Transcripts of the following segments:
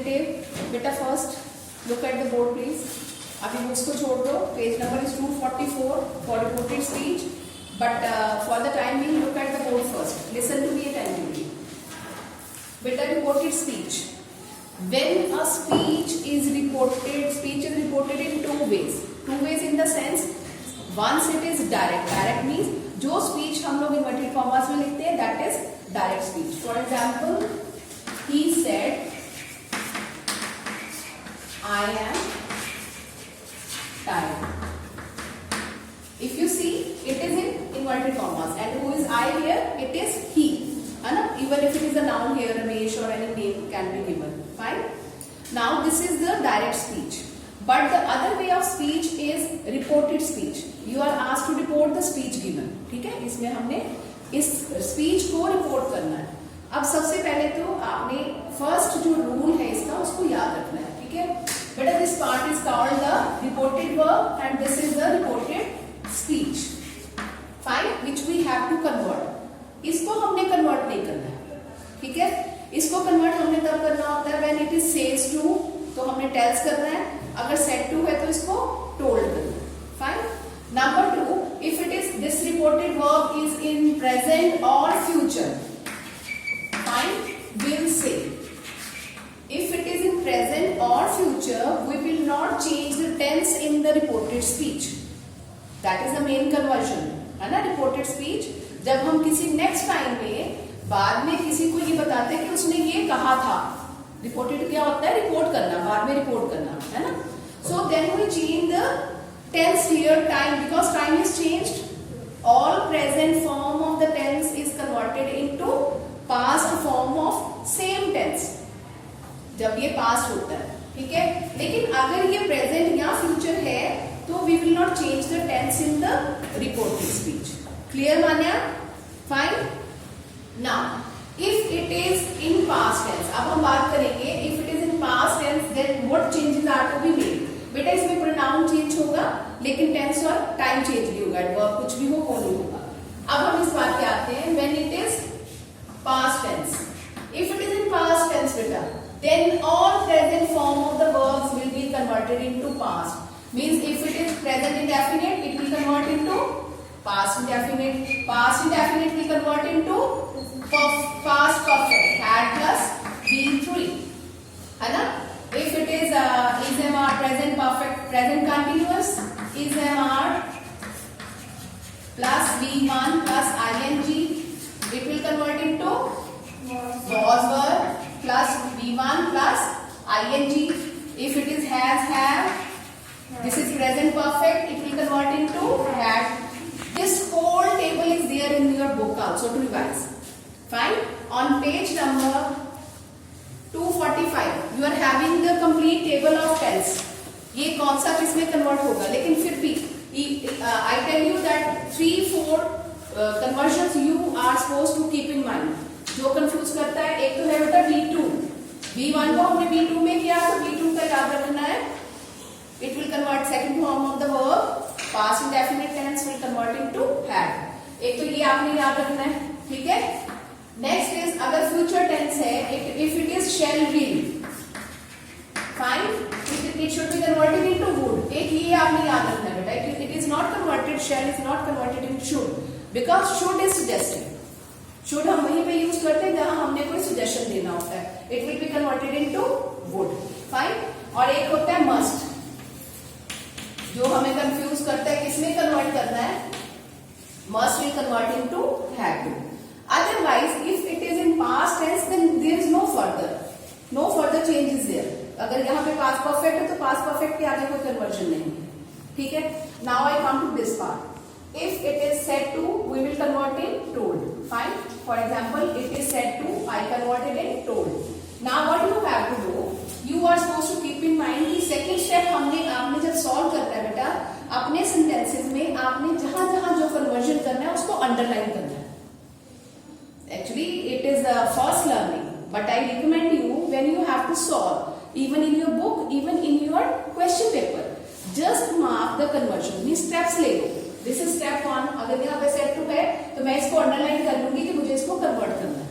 Indicative बेटा first look at the board please. अभी books को छोड़ दो. Page number is 244 for reported speech. But for the time being, look at the board first. Listen to me attentively. Beta, reported speech. When a speech is reported in two ways. Two ways in the sense, once it is direct. Direct means जो speech हम लोग inverted commas में लिखते हैं, that is direct speech. For example, he said, I am tired. If you see, it is in inverted commas, and who is I here? It is he. है ना? Even if it is a noun here, Ramesh or any name can be given. Fine. Now this is the direct speech. But the other way of speech is reported speech. You are asked to report the speech given. ठीक है? इसमें हमने इस speech को report करना है. अब सबसे पहले तो आपने first जो rule है इसका उसको याद रखना है. ठीक है? Better this part is called the reported verb, and this is the reported speech. Fine, which we have to convert. इसको हमने convert नहीं करना है. ठीक है? इसको convert हमने तब करना होता है when it is says to, तो हमने tells करना है. अगर said to है तो इसको told करना है. Fine. Number 2, if it is this reported verb is in present or future. Fine, will say. If it is in present or future, we will not change the tense in the reported speech. That is the main conversion, है ना? Reported speech. जब हम किसी next time में बाद में किसी को ये बताते हैं कि उसने ये कहा था. Reported क्या होता है? Report करना, बाद में report करना, है ना? So then we change the tense here, time, because time is changed. All present form of the tense is converted into past form of same tense. जब ये past होता है, ठीक है? लेकिन अगर ये present या future है तो we will not change the tense in the reported speech. Clear Manya? Fine. Now, if it is in past tense, अब हम बात करेंगे if it is in past tense, then what changes are to be made? बेटा इसमें pronoun change होगा, लेकिन tense और time change नहीं होगा. Verb कुछ भी हो वो नहीं होगा. अब हम इस बात पे आते हैं when it is past tense. If it is in past tense बेटा, then all present form of the verbs will be converted into past. Means if it is present indefinite, it will convert into past indefinite. Past indefinite will convert into past perfect. Had plus be3. है ना? If it is MR present perfect, present continuous, is MR plus V1 plus ing, it will convert into was verb plus V1 plus ing. If it is has, have, this is present perfect, it will convert into had. This whole table is there in your book also to revise. Fine. On page number 245, you are having the complete table of tense. ये कौन सा किसमें convert होगा? लेकिन फिर भी I tell you that 3-4 conversions you are supposed to keep in mind. जो confuse करता है, एक तो है बेटा V2. V1 को हमने V2 में किया तो V2 का याद रखना है. It will convert second form of the verb. Past indefinite tense will convert into had. एक तो ये आपने याद रखना है, ठीक है? Next is अगर future tense है, if it is shall will, fine. It should be converted into would. एक ये आपने याद रखना है बेटा. It is not converted, shall is not converted into should, because should is suggesting. Should हम वहीं पे यूज करते हैं जहां हमने कोई suggestion देना होता है. It will be converted into would. Fine. और एक होता है must, जो हमें कंफ्यूज करता है किसमें कन्वर्ट करना है. Must will convert into had to. Otherwise, if it is in past tense, then there is no further changes there. अगर यहाँ पे past perfect है तो past perfect के आगे कोई conversion नहीं है. ठीक है? Now I come to this part. If it is said to, we will convert in told. Fine. For example, it is said to, I converted in told. Now what you have to do? You are supposed to keep in mind कि second step आपने जब solve करना है बेटा, अपने sentences में आपने जहां जो conversion करना है उसको underline करना है. Actually, it is the first learning, but I recommend you when you have to solve, even in your book, even in your question paper, just mark the conversion. means steps ले लो. This is step 1. अगर यहाँ पे set to है तो मैं इसको underline कर लूंगी कि मुझे इसको convert करना है.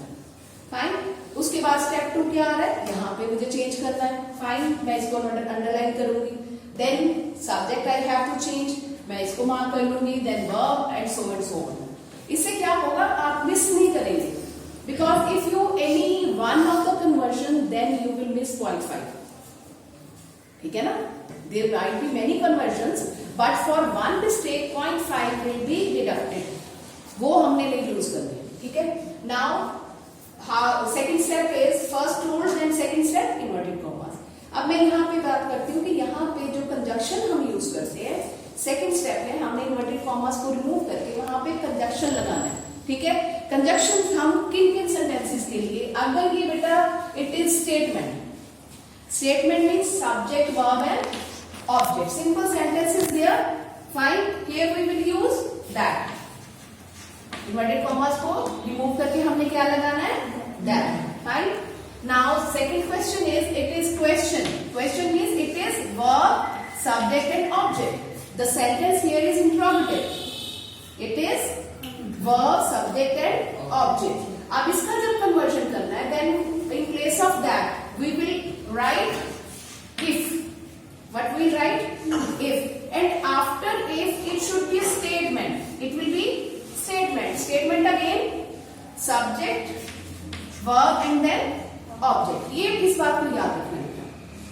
Fine. उसके बाद स्टेप 2 क्या आ रहा है, यहाँ पे मुझे चेंज करना है, फाइन, मैं इसको अंडरलाइन करूंगी। Then subject I have to change, मैं इसको मार्क कर लूंगी, then verb and so on. इससे क्या होगा, आप मिस नहीं करेंगे, because if you any one of the conversion then you will miss 0.5, ठीक है ना। There might be many conversions but for one mistake 0.5 will be deducted, वो हमने नहीं यूज करनी, ठीक है। Now second step is first rule then second step inverted commas. अब मैं यहाँ पे बात करती हूँ कि यहाँ पे जो कंजक्शन हम यूज करते हैं सेकंड स्टेप में, हमने इन्वर्टेड कॉमास को रिमूव करके वहां पे कंजक्शन लगाना है, ठीक है। कंजक्शन हम किन किन सेंटेंसेस के लिए, अगर ये बेटा it is statement, statement means subject verb and object, simple sentences there, fine, here we will use that. Inverted commas को रिमूव करके हमने क्या लगाना है, that, fine. Now second question is, it is question, question means it is verb, subject and object. The sentence here is interrogative. It is verb, subject and object. अब इसका जब conversion करना है, then in place of that we will write if. What we write? If. And after if it should be a statement. It will be statement. Statement again, subject, verb and then object. ये इस बात को याद रखना है.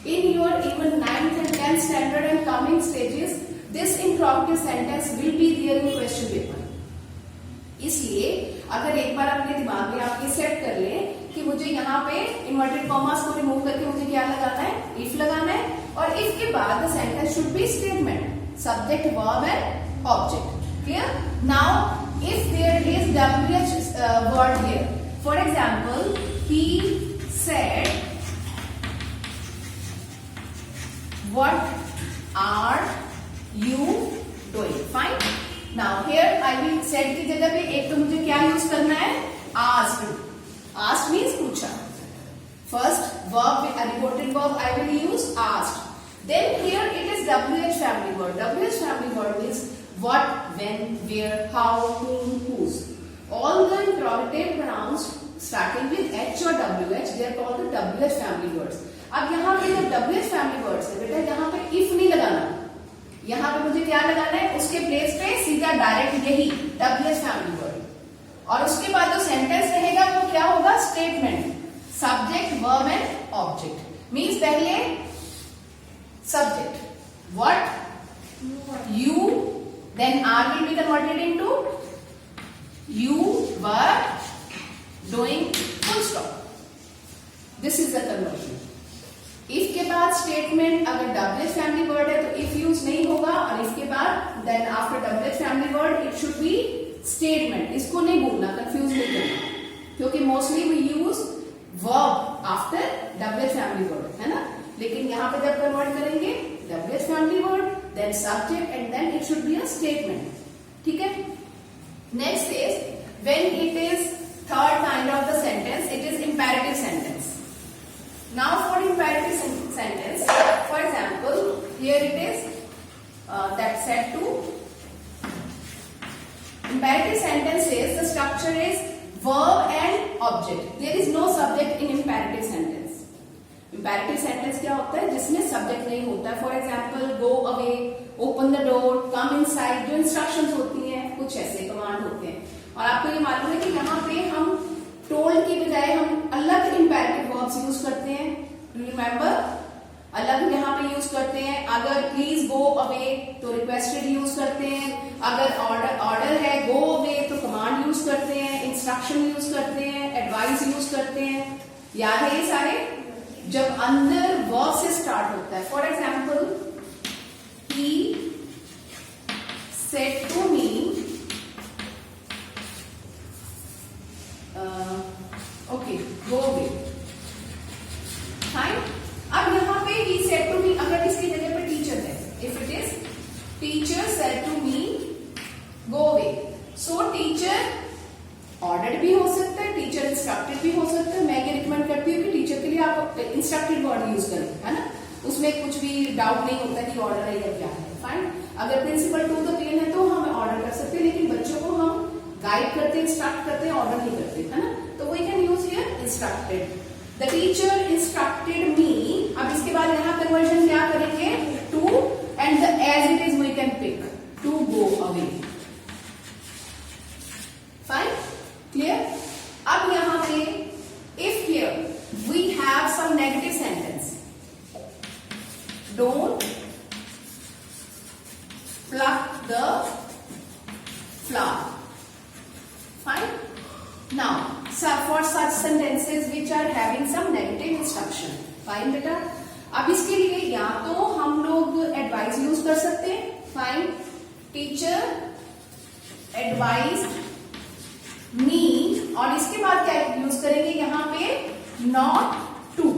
In your even 9th and 10th standard and coming stages, this interrogative sentence will be there in question paper. इसलिए अगर एक बार अपने दिमाग में आप ये सेट कर लें कि मुझे यहाँ पे इन्वर्टेड कॉमास को रिमूव करके मुझे क्या लगाना है, इफ लगाना है, और इफ के बाद the sentence should be statement, subject, verb and object, clear. Now if there is WH word here, for example he said what are you doing, fine. Now here I will said की जगह पे एक तो मुझे क्या use करना है, asked. Asked means पूछा. First verb, a reported verb I will use asked. Then here it is WH family word. WH family word means what, when, where, how, whom, whose. All the interrogative pronouns starting with H or WH they are called the WH family words. अब यहाँ पे जब WH family words है बेटा, यहाँ पे if नहीं लगाना, यहाँ पे मुझे क्या लगाना है, उसके प्लेस पे सीधा डायरेक्ट यही WH फैमिली वर्ड, और उसके बाद जो सेंटेंस रहेगा वो क्या होगा, statement, subject, verb and object. Means पहले subject what, you, then are will be converted into you were doing, full stop, this is the conversion. If के बाद स्टेटमेंट, अगर WH फैमिली वर्ड है तो इफ यूज नहीं होगा, और if के बाद then after WH family word it should be statement. इसको नहीं भूलना, कंफ्यूज नहीं करना, क्योंकि mostly we use verb after WH family word, है ना। लेकिन यहाँ पे जब कन्वर्ट करेंगे WH family word, then subject and then it should be a statement, ठीक है। Next is when it is third kind of the sentence, it is imperative sentence. Now for imperative sentence, for example, here it is that set to imperative sentence says the structure is verb and object. There is no subject in imperative sentence. Imperative sentence क्या होता है, जिसमें subject नहीं होता है. For example, go away, open the door, come inside, जो instructions होती हैं, कुछ ऐसे command होते हैं. और आपको ये मालूम है कि यहाँ पे हम told की बजाय हम अलग imperative verbs यूज करते हैं. रिमेम्बर, अलग यहाँ पे यूज करते हैं. अगर प्लीज गो अवे तो रिक्वेस्टेड यूज करते हैं. अगर ऑर्डर है गो अवे तो कमांड यूज करते हैं, इंस्ट्रक्शन यूज करते हैं, एडवाइस यूज करते हैं. याद है ये सारे? जब अंदर वर्ब से स्टार्ट होता है. For example, he said to me, okay, go away, fine. अब यहाँ पे he said to me, अगर इसकी जगह पे टीचर है, if it is teacher said to me go away, so teacher ordered भी हो सकता है, टीचर इंस्ट्रक्टेड भी हो सकता है. मैं ये रिकमेंड करती हूँ कि टीचर के लिए आप इंस्ट्रक्टेड वर्ड यूज करें, है ना. उसमें कुछ भी डाउट नहीं होता कि ऑर्डर है या क्या है. फाइन. अगर प्रिंसिपल टू द प्लेन है तो हम ऑर्डर कर सकते हैं, लेकिन बच्चों को हम गाइड करते, इंस्ट्रक्ट करते, ऑर्डर नहीं करते, है ना। तो we can use here instructed. The teacher instructed me. अब इसके बाद यहाँ कन्वर्जन क्या करेंगे, to and the as it is we can pick to go away. Fine, clear. अब यहाँ पे if here we have some negative sentence, don't pluck the flower. Fine. Now, for such sentences which are having some negative instruction. Fine बेटा। अब इसके लिए या तो हम लोग एडवाइस यूज कर सकते हैं। फाइन, टीचर एडवाइस मी, और इसके बाद क्या यूज करेंगे यहाँ पे, नॉट टू।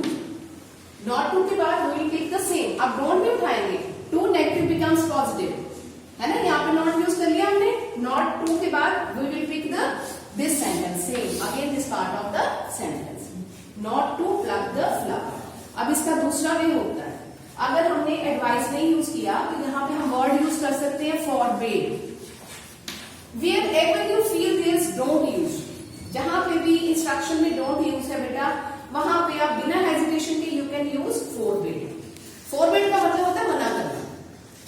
नॉट टू के बाद we will take the same. अब डोंट भी उठाएंगे, टू नेगेटिव बिकम्स पॉजिटिव, है ना। यहाँ पे नॉट यूज कर लिया हमने। नॉट टू के बाद we will pick the this sentence, same again this part of the sentence, not to pluck the flower. अब इसका दूसरा वे होता है, अगर हमने एडवाइस नहीं यूज किया तो यहाँ पे हम वर्ड यूज कर सकते हैं forbid. Wherever you feel this don't use, जहां पे भी इंस्ट्रक्शन में डोंट यूज है बेटा, वहां पे आप बिना हेजिटेशन के you can use forbid. Forbid का मतलब होता है मना करना,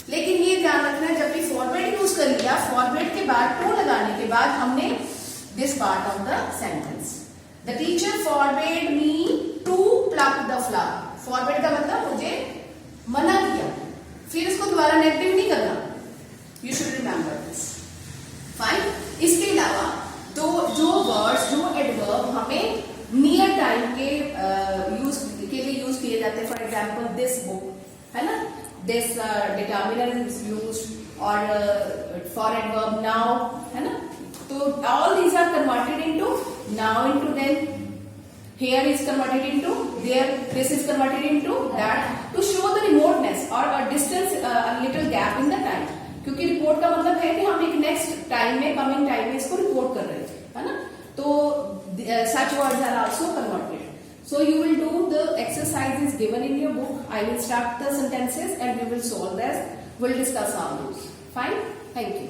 लेकिन ये ध्यान रखना है जब भी फॉरबिड यूज कर लिया, फॉरबिड के बाद टू लगाने के बाद हमने this part of the sentence, the teacher forbid me to pluck the flower. Forbid का मतलब मुझे मना किया, फिर इसको दोबारा नेगेटिव नहीं करना, you should remember this. Fine. इसके अलावा तो जो वर्ड्स, जो एडवर्ब हमें नियर टाइम के यूज के लिए यूज किए जाते हैं, फॉर एग्जाम्पल दिस बुक, है ना, this determiner is used, or for adverb now, है ना। तो all these are converted into now, into then, here is converted into there, this is converted into that, to show the remoteness or a distance, a little gap in the time। क्योंकि report का मतलब है कि हम एक next time में, coming time में इसको रिपोर्ट कर रहे थे, है ना। तो such words are also converted। So you will do the exercises given in your book. I will start the sentences and we will solve this. We'll discuss all those. Fine? Thank you.